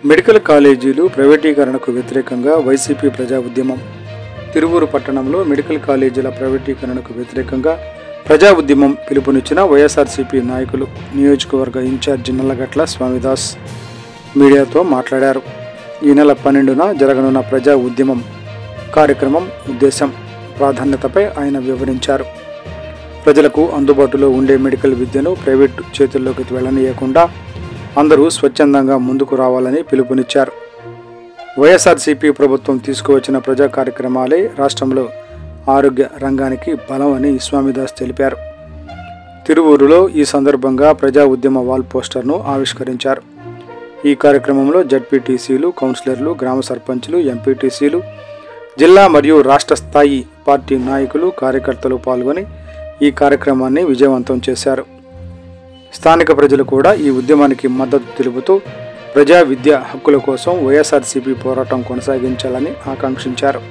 Medical కాలేజీలు ప్రైవేటీకరణకు వ్యతిరేకంగా వైసీపీ ప్రజా ఉద్యమం. తిరువూరు పట్టణంలో మెడికల్ కాలేజీల ప్రైవేటీకరణకు వ్యతిరేకంగా ప్రజా ఉద్యమం పిలుపునిచ్చిన వైఎస్ఆర్సీపీ నాయకులు నియోజకవర్గ ఇన్ఛార్జి నల్లగట్ల స్వామిదాస్ మీడియాతో మాట్లాడారు. ఈ నెల 12న జరగనున్న ప్రజా ఉద్యమం కార్యక్రమం ఉద్దేశం, ప్రాధాన్యతపై ఆయన వివరించారు. ప్రజలకు అందుబాటులో ఉండే మెడికల్ విద్యను ప్రైవేటు చేతుల్లోకి వెళ్లనీయకుండా అందరూ స్వచ్ఛందంగా ముందుకు రావాలని పిలుపునిచ్చారు. వైఎస్ఆర్సీపీ ప్రభుత్వం తీసుకువచ్చిన ప్రజా కార్యక్రమాలే రాష్ట్రంలో ఆరోగ్య రంగానికి బలం అని స్వామిదాస్ తెలిపారు. తిరువూరులో ఈ సందర్భంగా ప్రజా ఉద్యమ వాల్ పోస్టర్ను ఆవిష్కరించారు. ఈ కార్యక్రమంలో జడ్పీటీసీలు, కౌన్సిలర్లు, గ్రామ సర్పంచులు, ఎంపీటీసీలు, జిల్లా మరియు రాష్ట్ర స్థాయి పార్టీ నాయకులు, కార్యకర్తలు పాల్గొని ఈ కార్యక్రమాన్ని విజయవంతం చేశారు. స్థానిక ప్రజలు కూడా ఈ ఉద్యమానికి మద్దతు తెలుపుతూ ప్రజా విద్యా హక్కుల కోసం వైఎస్ఆర్సీపీ పోరాటం కొనసాగించాలని ఆకాంక్షించారు.